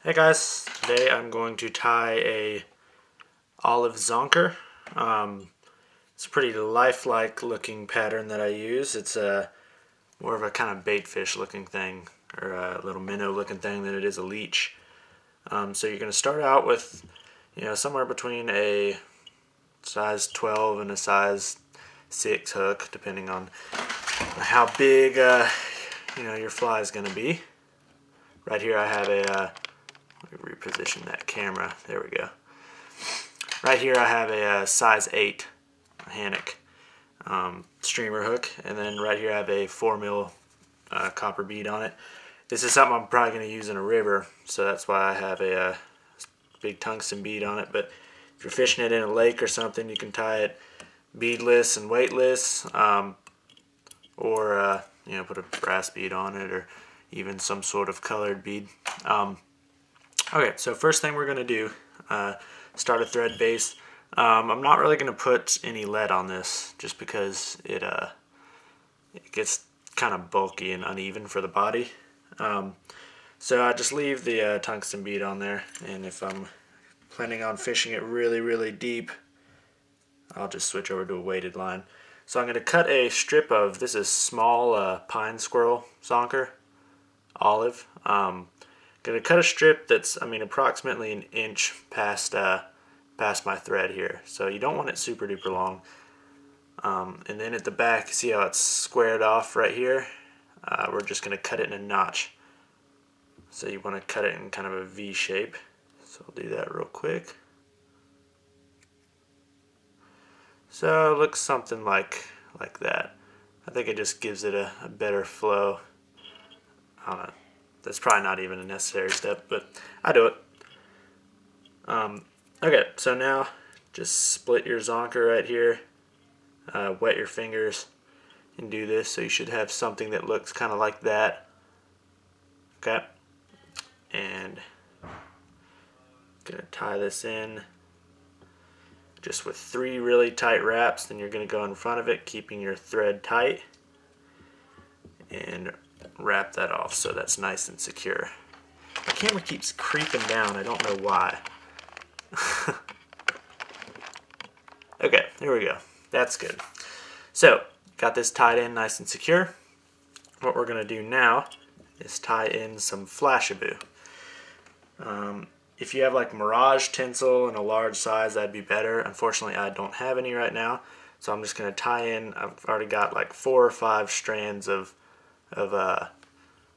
Hey guys, today I'm going to tie a olive zonker. It's a pretty lifelike looking pattern that I use. It's more of a kind of bait fish looking thing, or a little minnow looking thing than it is a leech. So you're going to start out with, somewhere between a size 12 and a size 6 hook, depending on how big your fly is going to be. Right here I have a let me reposition that camera. There we go. Right here I have a size 8 hanak streamer hook, and then right here I have a 4mm copper bead on it. This is something I'm probably going to use in a river, so that's why I have a big tungsten bead on it. But if you're fishing it in a lake or something, you can tie it beadless and weightless, or put a brass bead on it, or even some sort of colored bead. Okay, so first thing we're going to do, start a thread base. I'm not really going to put any lead on this just because it gets kind of bulky and uneven for the body. So I just leave the tungsten bead on there, and if I'm planning on fishing it really deep, I'll just switch over to a weighted line. So I'm going to cut a strip of, this is small pine squirrel zonker, olive. Going to cut a strip that's, approximately an inch past my thread here. So you don't want it super duper long. And then at the back, see how it's squared off right here? We're just going to cut it in a notch. So you want to cut it in kind of a V shape. So I'll do that real quick. So it looks something like that. I think it just gives it a better flow. I don't know. That's probably not even a necessary step, but I do it. Okay, so now just split your zonker right here, wet your fingers, and do this. So you should have something that looks kind of like that. Okay, and gonna tie this in just with 3 really tight wraps. Then you're gonna go in front of it, keeping your thread tight, and wrap that off so that's nice and secure. The camera keeps creeping down, I don't know why. Okay, here we go. That's good. So, got this tied in nice and secure. What we're going to do now is tie in some flashabou. If you have like Mirage tinsel in a large size, that'd be better. Unfortunately, I don't have any right now, so I'm just going to tie in, I've already got like 4 or 5 strands of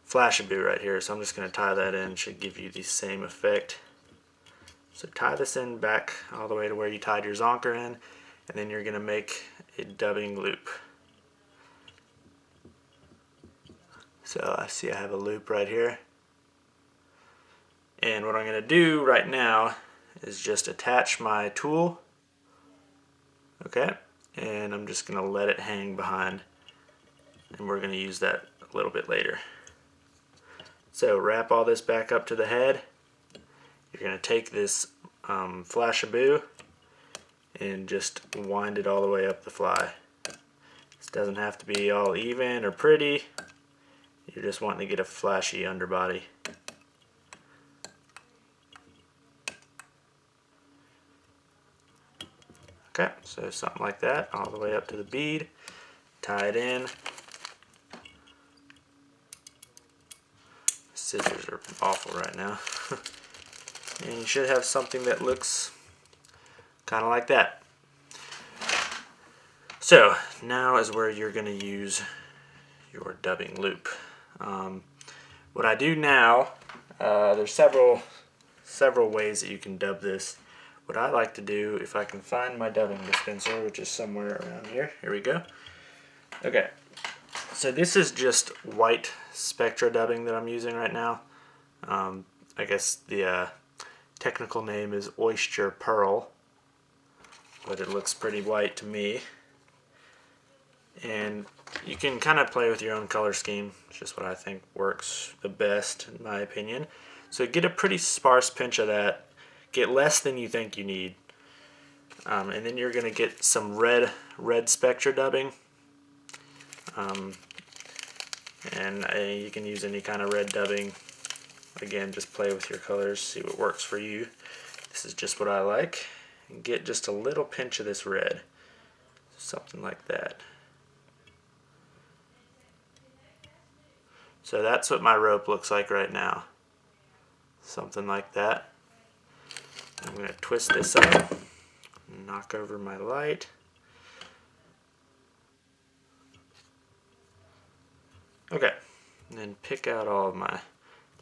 flashabou right here, so I'm just going to tie that in. Should give you the same effect. So tie this in back all the way to where you tied your zonker in, and then you're going to make a dubbing loop. So I see I have a loop right here, and what I'm going to do right now is just attach my tool, okay, and I'm just going to let it hang behind, and we're going to use that a little bit later. So wrap all this back up to the head. You're going to take this flashabou and just wind it all the way up the fly. This doesn't have to be all even or pretty. You're just wanting to get a flashy underbody. Okay, so something like that all the way up to the bead. Tie it in. Scissors are awful right now. And you should have something that looks kind of like that. So now is where you're going to use your dubbing loop. What I do now, there's several ways that you can dub this. What I like to do, if I can find my dubbing dispenser, which is somewhere around here. Here we go. Okay. So this is just white spectra dubbing that I'm using right now. I guess the technical name is oyster pearl, but it looks pretty white to me. And you can kind of play with your own color scheme. It's just what I think works the best in my opinion. So get a pretty sparse pinch of that. Get less than you think you need. And then you're going to get some red spectra dubbing. And you can use any kind of red dubbing. again, just play with your colors, see what works for you. This is just what I like. And get just a little pinch of this red, something like that. So that's what my rope looks like right now. Something like that. I'm going to twist this up, knock over my light. Okay, and then pick out all of my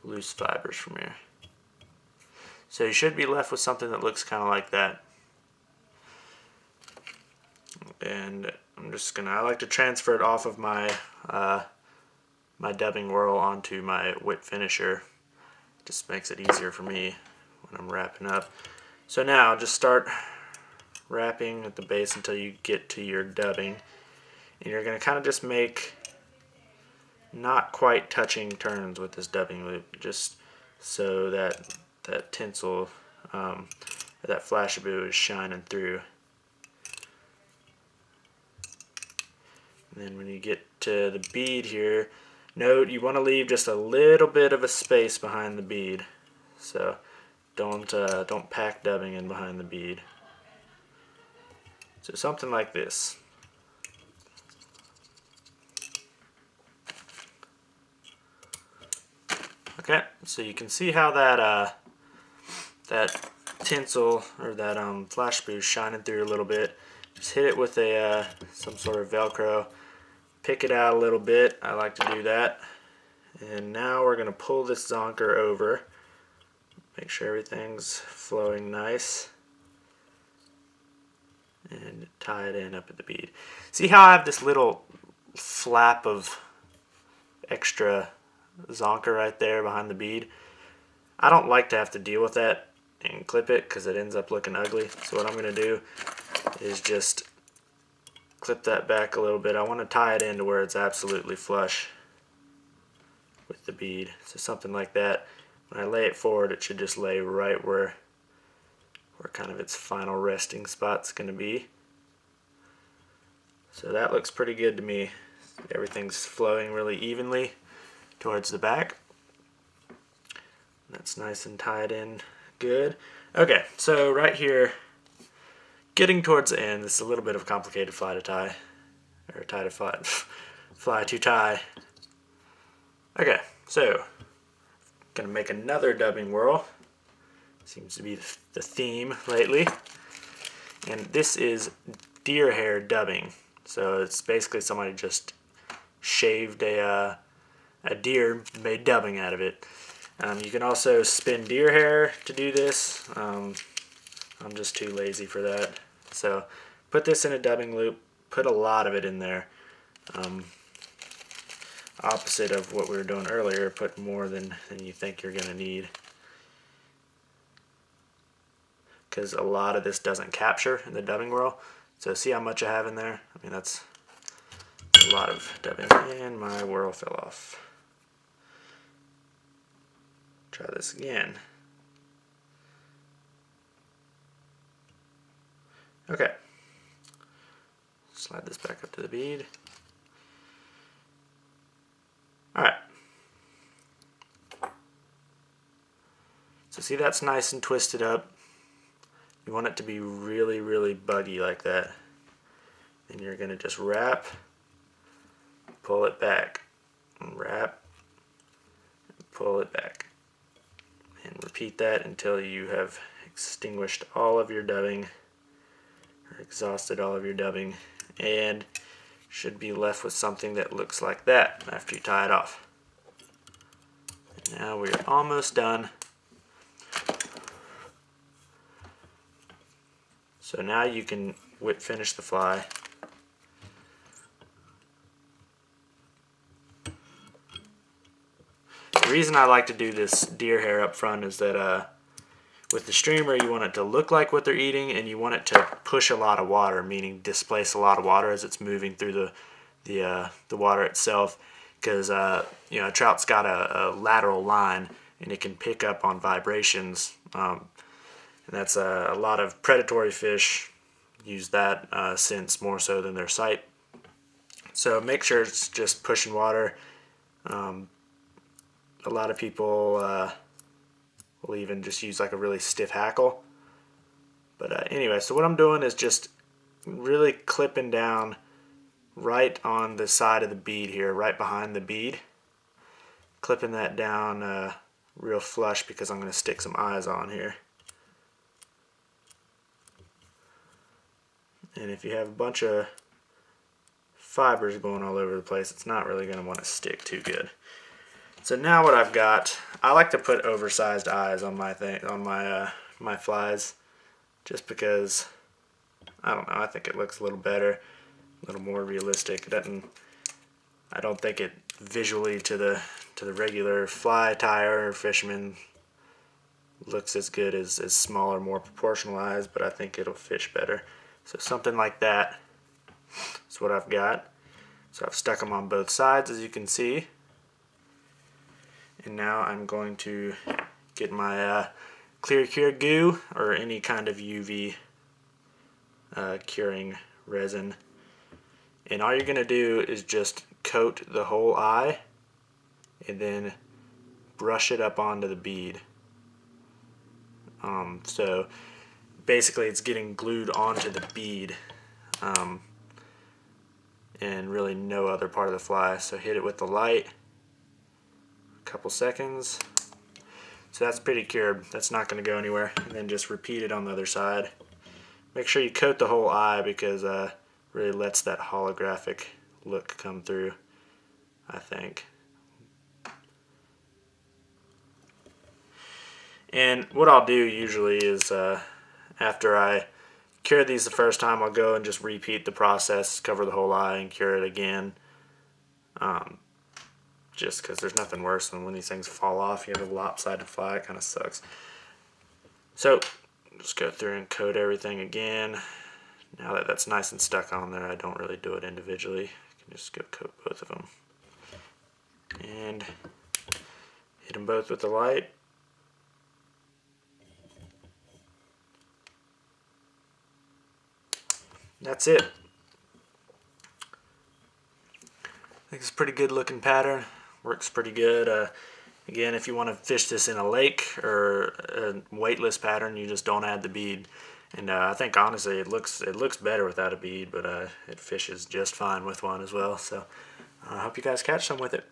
loose fibers from here. So you should be left with something that looks kind of like that. And I like to transfer it off of my my dubbing whirl onto my whip finisher. Just makes it easier for me when I'm wrapping up. So now just start wrapping at the base until you get to your dubbing. And you're going to kind of just make not quite touching turns with this dubbing loop, just so that tinsel, that flashabou is shining through. And then when you get to the bead here, note you want to leave just a little bit of a space behind the bead. So don't pack dubbing in behind the bead. So something like this. Okay, so you can see how that that tinsel or that flashabou is shining through a little bit. Just hit it with a some sort of Velcro. Pick it out a little bit. I like to do that. And now we're going to pull this zonker over. Make sure everything's flowing nice. And tie it in up at the bead. See how I have this little flap of extra zonker right there behind the bead? I don't like to have to deal with that and clip it because it ends up looking ugly. So what I'm going to do is just clip that back a little bit. I want to tie it in to where it's absolutely flush with the bead. So something like that. When I lay it forward, it should just lay right where kind of its final resting spot's going to be. So that looks pretty good to me. Everything's flowing really evenly towards the back. That's nice and tied in good. Okay, so right here, getting towards the end, this is a little bit of a complicated fly to tie, or tie to fly, fly to tie. Okay, so gonna make another dubbing whirl. Seems to be the theme lately. And this is deer hair dubbing. So it's basically somebody just shaved a deer, made dubbing out of it. You can also spin deer hair to do this. I'm just too lazy for that. So put this in a dubbing loop, put a lot of it in there. Opposite of what we were doing earlier, put more than you think you're going to need. Because a lot of this doesn't capture in the dubbing whirl. So see how much I have in there? I mean, that's a lot of dubbing. And my whirl fell off. Try this again. Okay. Slide this back up to the bead. Alright. So see, that's nice and twisted up. You want it to be really, really buggy like that. Then you're going to just wrap, pull it back, and wrap, and pull it back. And repeat that until you have extinguished all of your dubbing, or exhausted all of your dubbing, and should be left with something that looks like that after you tie it off. And now we're almost done. So now you can whip finish the fly. The reason I like to do this deer hair up front is that with the streamer you want it to look like what they're eating, and you want it to push a lot of water, meaning displace a lot of water as it's moving through the water itself, because you know, a trout's got a lateral line and it can pick up on vibrations, and that's a lot of predatory fish use that sense more so than their sight. So make sure it's just pushing water. A lot of people will even just use like a really stiff hackle. But anyway, so what I'm doing is just really clipping down right on the side of the bead here, right behind the bead. Clipping that down real flush because I'm going to stick some eyes on here. And if you have a bunch of fibers going all over the place, it's not really going to want to stick too good. So now what I've got, I like to put oversized eyes on my my flies, just because, I don't know, I think it looks a little better, a little more realistic. It doesn't, I don't think it visually to the regular fly tyer or fisherman looks as good as smaller, more proportional eyes, but I think it'll fish better. So something like that is what I've got. So I've stuck them on both sides, as you can see. And now I'm going to get my clear cure goo or any kind of UV curing resin. And all you're going to do is just coat the whole eye and then brush it up onto the bead. So basically it's getting glued onto the bead and really no other part of the fly. So hit it with the light, a couple seconds. So that's pretty cured. That's not going to go anywhere. And then just repeat it on the other side. Make sure you coat the whole eye because really lets that holographic look come through, I think. And what I'll do usually is after I cure these the first time, I'll go and just repeat the process, cover the whole eye and cure it again. Just because there's nothing worse than when these things fall off, you have a lopsided fly, it kind of sucks. So just go through and coat everything again. Now that that's nice and stuck on there, I don't really do it individually. I can just go coat both of them. And hit them both with the light. That's it. I think it's a pretty good looking pattern. Works pretty good. Again, if you want to fish this in a lake or a weightless pattern, you just don't add the bead. And I think honestly it looks better without a bead, but it fishes just fine with one as well. So I hope you guys catch some with it.